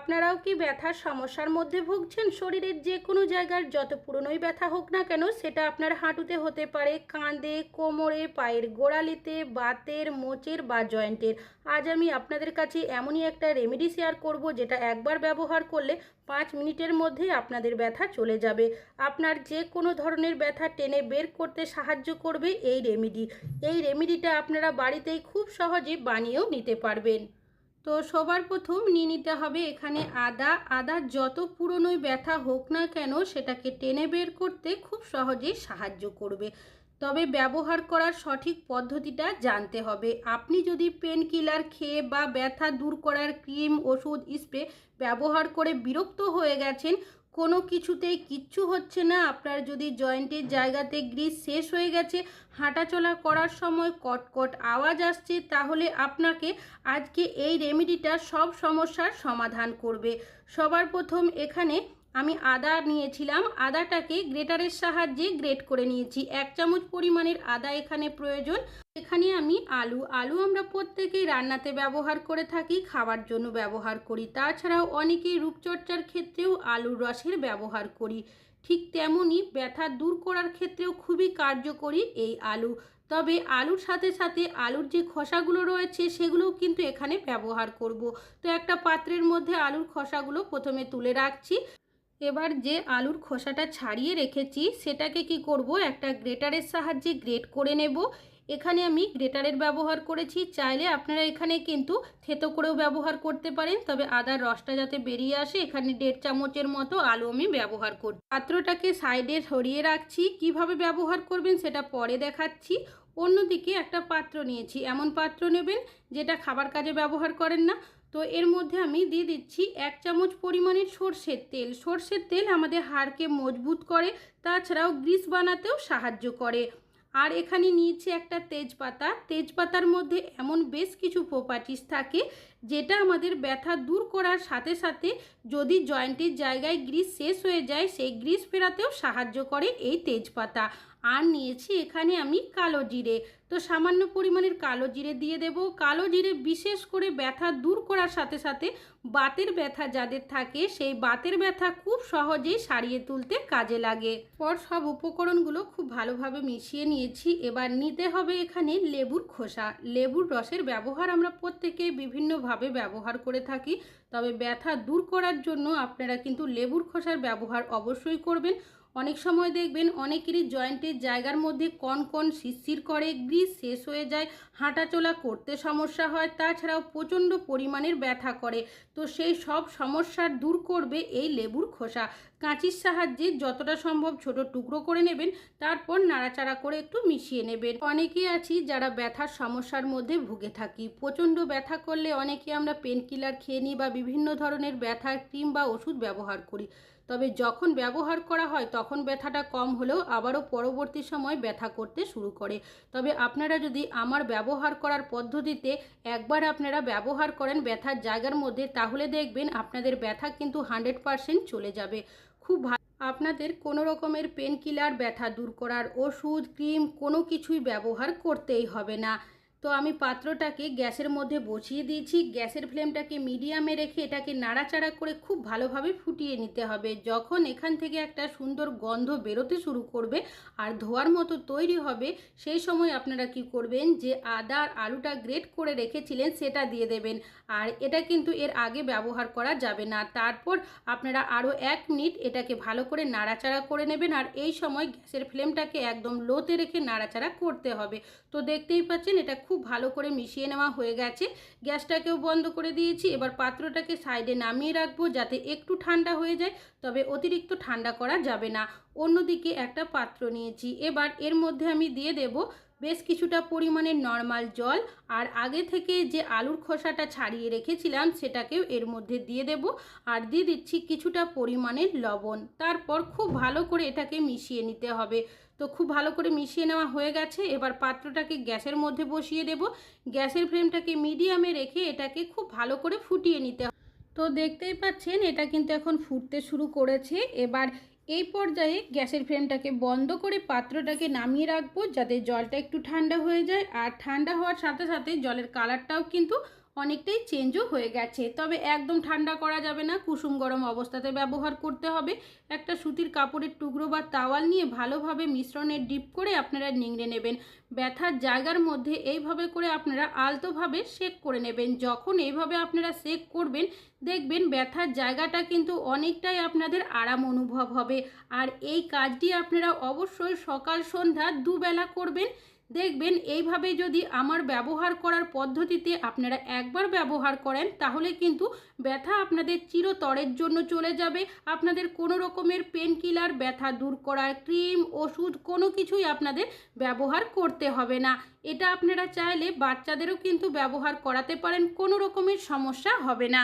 আপনারাও কি ব্যথার সমস্যার মধ্যে ভুগছেন? শরীরের যে কোনো জায়গার যত পুরনোই ব্যথা হোক না কেন, সেটা আপনার হাঁটুতে হতে পারে, কাঁধে, কোমরে, পায়ের গোড়ালিতে, বাতের, মোচের বা জয়েন্টের। আজ আমি আপনাদের কাছে এমনই একটা রেমেডি শেয়ার করব, যেটা একবার ব্যবহার করলে 5 মিনিটের মধ্যেই আপনাদের ব্যথা চলে যাবে। আপনার যে কোনো ধরনের ব্যথা টেনে বের করতে সাহায্য করবে এই রেমেডি। এই রেমেডিটা আপনারা বাড়িতেই খুব সহজে বানিয়েও নিতে পারবেন। তো সবার প্রথম নিয়ে নিতে হবে এখানে আদা। আদার যত পুরনোই ব্যথা হোক না কেন, সেটাকে টেনে বের করতে খুব সহজেই সাহায্য করবে। তবে ব্যবহার করার সঠিক পদ্ধতিটা জানতে হবে। আপনি যদি পেন কিলার খেয়ে বা ব্যথা দূর করার ক্রিম, ওষুধ, স্প্রে ব্যবহার করে বিরক্ত হয়ে গেছেন, কোনো কিছুতেই কিচ্ছু হচ্ছে না, আপনার যদি জয়েন্টের জায়গাতে গ্রিস শেষ হয়ে গেছে, হাঁটাচলা করার সময় কটকট আওয়াজ আসছে, তাহলে আপনাকে আজকে এই রেমেডিটা সব সমস্যার সমাধান করবে। সবার প্রথম এখানে আমি আদা নিয়েছিলাম। আদাটাকে গ্রেটারের সাহায্যে গ্রেট করে নিয়েছি। 1 চামচ পরিমাণের আদা এখানে প্রয়োজন। এখানে আমি আলু আমরা প্রত্যেকেই রান্নাতে ব্যবহার করে থাকি, খাওয়ার জন্য ব্যবহার করি। তাছাড়াও অনেকেই রূপচর্চার ক্ষেত্রেও আলুর রসের ব্যবহার করি। ঠিক তেমনই ব্যথা দূর করার ক্ষেত্রেও খুবই কার্যকরী এই আলু। তবে আলুর সাথে সাথে আলুর যে খোসাগুলো রয়েছে সেগুলোও কিন্তু এখানে ব্যবহার করব। তো একটা পাত্রের মধ্যে আলুর খোসাগুলো প্রথমে তুলে রাখছি। এবার যে আলুর খোসাটা ছাড়িয়ে রেখেছি সেটাকে কি করব, একটা গ্রেটারের সাহায্যে গ্রেট করে নেব। এখানে আমি গ্রেটারের ব্যবহার করেছি, চাইলে আপনারা এখানে কিন্তু থেতো করেও ব্যবহার করতে পারেন। তবে আদার রসটা যাতে বেরিয়ে আসে, এখানে 1.5 চামচের মতো আলু আমি ব্যবহার করছি। পাত্রটাকে সাইডে সরিয়ে রাখছি। কিভাবে ব্যবহার করবেন সেটা পরে দেখাচ্ছি। অন্যদিকে একটা পাত্র নিয়েছি। এমন পাত্র নেবেন যেটা খাবার কাজে ব্যবহার করেন না। তো এর মধ্যে আমি দিয়ে দিচ্ছি 1 চামচ পরিমাণের সর্ষের তেল। সর্ষের তেল আমাদের হাড়কে মজবুত করে, তাছাড়াও গ্রিস বানাতেও সাহায্য করে। আর এখানে নিয়েছি একটা তেজপাতা। তেজপাতার মধ্যে এমন বেশ কিছু প্রপার্টিস থাকে যেটা আমাদের ব্যথা দূর করার সাথে সাথে যদি জয়েন্টের জায়গায় গ্রিস শেষ হয়ে যায়, সেই গ্রিস ফেরাতেও সাহায্য করে এই তেজপাতা। আর নিয়েছি এখানে আমি কালো জিরে। তো সামান্য পরিমাণের কালো জিরে দিয়ে দেব। কালো জিরে বিশেষ করে ব্যথা দূর করার সাথে সাথে বাতের ব্যথা যাদের থাকে, সেই বাতের ব্যথা খুব সহজেই সারিয়ে তুলতে কাজে লাগে। পর সব উপকরণগুলো খুব ভালোভাবে মিশিয়ে নিয়েছি। এবার নিতে হবে এখানে লেবুর খোসা। লেবুর রসের ব্যবহার আমরা প্রত্যেকেই বিভিন্নভাবে ব্যবহার করে থাকি, তবে ব্যথা দূর করার জন্য আপনারা কিন্তু লেবুর খোসার ব্যবহার অবশ্যই করবেন। অনেক সময় দেখবেন অনেকেরই জয়েন্টের জায়গার মধ্যে কন শিরশির করে, গ্রিস শেষ হয়ে যায়, হাঁটাচলা করতে সমস্যা হয়, তাছাড়াও প্রচণ্ড পরিমাণের ব্যথা করে। তো সেই সব সমস্যার দূর করবে এই লেবুর খোসা। কাঁচির সাহায্যে যতটা সম্ভব ছোট টুকরো করে নেবেন, তারপর নাড়াচাড়া করে একটু মিশিয়ে নেবেন। অনেকেই আছি যারা ব্যথার সমস্যার মধ্যে ভুগে থাকি। প্রচণ্ড ব্যথা করলে অনেকে আমরা পেন কিলার খেয়ে নিই বা বিভিন্ন ধরনের ব্যথার ক্রিম বা ওষুধ ব্যবহার করি। তবে যখন ব্যবহার করা হয় তখন ব্যথাটা কম হলেও আবারও পরবর্তী সময় ব্যথা করতে শুরু করে। তবে আপনারা যদি আমার ব্যবহার করার পদ্ধতিতে একবার আপনারা ব্যবহার করেন ব্যথার জায়গার মধ্যে, তাহলে দেখবেন আপনাদের ব্যথা কিন্তু 100% চলে যাবে। খুব ভালো। আপনাদের কোনো রকমের পেন কিলার, ব্যথা দূর করার ওষুধ, ক্রিম কোনো কিছুই ব্যবহার করতেই হবে না। তো আমি পাত্রটাকে গ্যাসের মধ্যে বসিয়ে দিয়েছি। গ্যাসের ফ্লেমটাকে মিডিয়ামে রেখে এটাকে নাড়াচাড়া করে খুব ভালোভাবে ফুটিয়ে নিতে হবে। যখন এখান থেকে একটা সুন্দর গন্ধ বেরোতে শুরু করবে আর ধোয়ার মতো তৈরি হবে, সেই সময় আপনারা কি করবেন, যে আদা আর আলুটা গ্রেট করে রেখেছিলেন সেটা দিয়ে দেবেন। আর এটা কিন্তু এর আগে ব্যবহার করা যাবে না। তারপর আপনারা আরও 1 মিনিট এটাকে ভালো করে নাড়াচাড়া করে নেবেন। আর এই সময় গ্যাসের ফ্লেমটাকে একদম লোতে রেখে নাড়াচাড়া করতে হবে। তো দেখতেই পাচ্ছেন এটা খুব ভালো করে মিশিয়ে নেওয়া হয়ে গেছে। গ্যাসটাকেও বন্ধ করে দিয়েছি। এবার পাত্রটাকে সাইডে নামিয়ে রাখবো যাতে একটু ঠান্ডা হয়ে যায়, তবে অতিরিক্ত ঠান্ডা করা যাবে না। অন্যদিকে একটা পাত্র নিয়েছি। এবার এর মধ্যে আমি দিয়ে দেব বেশ কিছুটা পরিমাণে নর্মাল জল। আর আগে থেকে যে আলুর খোসাটা ছাড়িয়ে রেখেছিলাম সেটাকেও এর মধ্যে দিয়ে দেব। আর দিয়ে দিচ্ছি কিছুটা পরিমাণে লবণ। তারপর খুব ভালো করে এটাকে মিশিয়ে নিতে হবে। তো খুব ভালো করে মিশিয়ে নেওয়া হয়ে গেছে। এবার পাত্রটাকে গ্যাসের মধ্যে বসিয়ে দেব। গ্যাসের ফ্লেমটাকে মিডিয়ামে রেখে এটাকে খুব ভালো করে ফুটিয়ে নিতে হবে। তো দেখতেই পাচ্ছেন এটা কিন্তু এখন ফুটতে শুরু করেছে। এবার এই পর্যায়ে গ্যাসের ফ্লেমটাকে বন্ধ করে পাত্রটাকে নামিয়ে রাখবো যাতে জলটা একটু ঠান্ডা হয়ে যায়। আর ঠান্ডা হওয়ার সাথে সাথে জলের কালারটাও কিন্তু অনেকটাই চেঞ্জও হয়ে গেছে। তবে একদম ঠান্ডা করা যাবে না, কুসুম গরম অবস্থাতে ব্যবহার করতে হবে। একটা সুতির কাপড়ের টুকরো বা তাওয়াল নিয়ে ভালোভাবে মিশ্রণে ডিপ করে আপনারা নিংড়ে নেবেন। ব্যথার জায়গার মধ্যে এইভাবে করে আপনারা আলতোভাবে সেক করে নেবেন। যখন এইভাবে আপনারা সেক করবেন, দেখবেন ব্যথার জায়গাটা কিন্তু অনেকটাই আপনাদের আরাম অনুভব হবে। আর এই কাজটি আপনারা অবশ্যই সকাল সন্ধ্যা দুবেলা করবেন। দেখবেন এইভাবে যদি আমার ব্যবহার করার পদ্ধতিতে আপনারা একবার ব্যবহার করেন, তাহলে কিন্তু ব্যথা আপনাদের চিরতরের জন্য চলে যাবে। আপনাদের কোনো রকমের পেন কিলার, ব্যথা দূর করার ক্রিম, ওষুধ কোনো কিছুই আপনাদের ব্যবহার করতে হবে না। এটা আপনারা চাইলে বাচ্চাদেরও কিন্তু ব্যবহার করাতে পারেন, কোনো রকমের সমস্যা হবে না।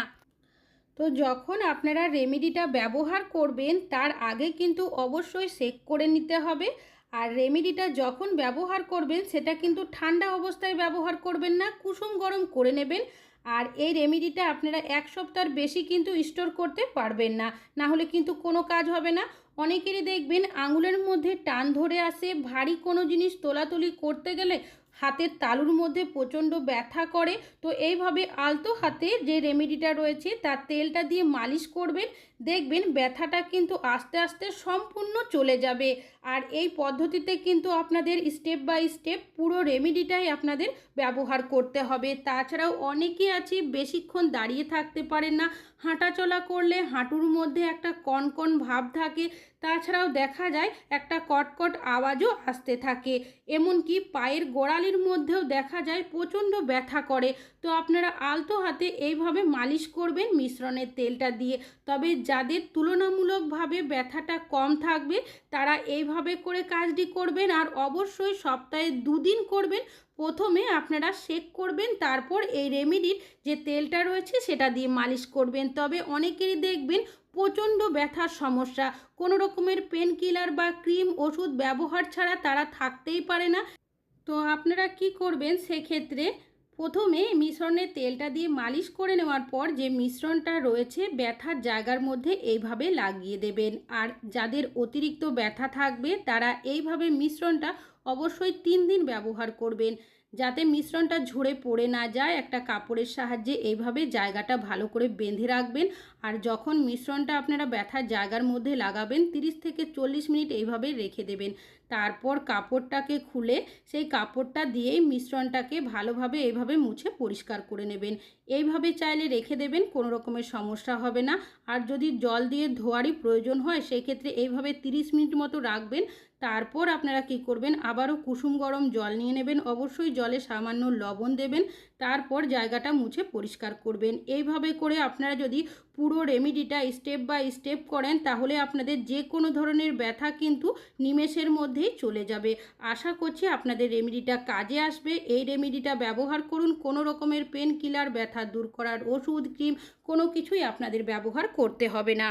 তো যখন আপনারা রেমেডিটা ব্যবহার করবেন, তার আগে কিন্তু অবশ্যই সেক করে নিতে হবে। আর রেমেডিটা যখন ব্যবহার করবেন, সেটা কিন্তু ঠান্ডা অবস্থায় ব্যবহার করবেন না, কুসুম গরম করে নেবেন। আর এই রেমেডিটা আপনারা 1 সপ্তাহের বেশি কিন্তু স্টোর করতে পারবেন না, না হলে কিন্তু কোনো কাজ হবে না। অনেকেরই দেখবেন আঙুলের মধ্যে টান ধরে আসে, ভারী কোনো জিনিস তোলাতুলি করতে গেলে হাতের তালুর মধ্যে প্রচণ্ড ব্যথা করে। তো এইভাবে আলতো হাতে যে রেমেডিটা রয়েছে তার তেলটা দিয়ে মালিশ করবেন, দেখবেন ব্যথাটা কিন্তু আস্তে আস্তে সম্পূর্ণ চলে যাবে। আর এই পদ্ধতিতে কিন্তু আপনাদের স্টেপ বাই স্টেপ পুরো রেমেডিটাই আপনাদের ব্যবহার করতে হবে। তাছাড়াও অনেকেই আছে বেশিক্ষণ দাঁড়িয়ে থাকতে পারেন না, হাঁটাচলা করলে হাঁটুর মধ্যে একটা কনকন ভাব থাকে। তাছাড়াও দেখা যায় একটা কটকট আওয়াজও আসতে থাকে। এমনকি পায়ের গোড়ালির মধ্যেও দেখা যায় প্রচণ্ড ব্যথা করে। তো আপনারা আলতো হাতে এইভাবে মালিশ করবেন মিশ্রণের তেলটা দিয়ে। তবে যাদের তুলনামূলকভাবে ব্যথাটা কম থাকবে, তারা এইভাবে করে কাজটি করবেন। আর অবশ্যই সপ্তাহে 2 দিন করবেন। প্রথমে আপনারা সেক করবেন, তারপর এই রেমেডির যে তেলটা রয়েছে সেটা দিয়ে মালিশ করবেন। তবে অনেকেরই দেখবেন প্রচণ্ড ব্যথার সমস্যা, কোনো রকমের পেন কিলার বা ক্রিম ওষুধ ব্যবহার ছাড়া তারা থাকতেই পারে না। তো আপনারা কি করবেন, সেক্ষেত্রে প্রথমে মিশ্রণের তেলটা দিয়ে মালিশ করে নেওয়ার পর যে মিশ্রণটা রয়েছে ব্যথার জায়গার মধ্যে এইভাবে লাগিয়ে দেবেন। আর যাদের অতিরিক্ত ব্যথা থাকবে, তারা এইভাবে মিশ্রণটা অবশ্যই 3 দিন ব্যবহার করবেন, যাতে মিশ্রণটা ঝরে পড়ে না যায়। একটা কাপড়ের সাহায্যে এইভাবে জায়গাটা ভালো করে বেঁধে রাখবেন। আর যখন মিশ্রণটা আপনারা ব্যথার জায়গার মধ্যে লাগাবেন, 30 থেকে 40 মিনিট এইভাবে রেখে দেবেন। তারপর কাপড়টাকে খুলে সেই কাপড়টা দিয়েই মিশ্রণটাকে ভালোভাবে এইভাবে মুছে পরিষ্কার করে নেবেন। এইভাবে চাইলে রেখে দেবেন, কোনো রকমের সমস্যা হবে না। আর যদি জল দিয়ে ধোয়ারই প্রয়োজন হয়, সেই ক্ষেত্রে এইভাবে 30 মিনিট মতো রাখবেন। তারপর আপনারা কি করবেন, আবারও কুসুম গরম জল নিয়ে নেবেন, অবশ্যই জলে সামান্য লবণ দেবেন। তারপর জায়গাটা মুছে পরিষ্কার করবেন। এইভাবে করে আপনারা যদি পুরো রেমেডিটা স্টেপ বাই স্টেপ করেন, তাহলে আপনাদের যে কোনো ধরনের ব্যথা কিন্তু নিমেষের মধ্যেই চলে যাবে। আশা করছি আপনাদের রেমেডিটা কাজে আসবে। এই রেমেডিটা ব্যবহার করুন, কোনো রকমের পেন কিলার, ব্যথা দূর করার ওষুধ, ক্রিম কোনো কিছুই আপনাদের ব্যবহার করতে হবে না।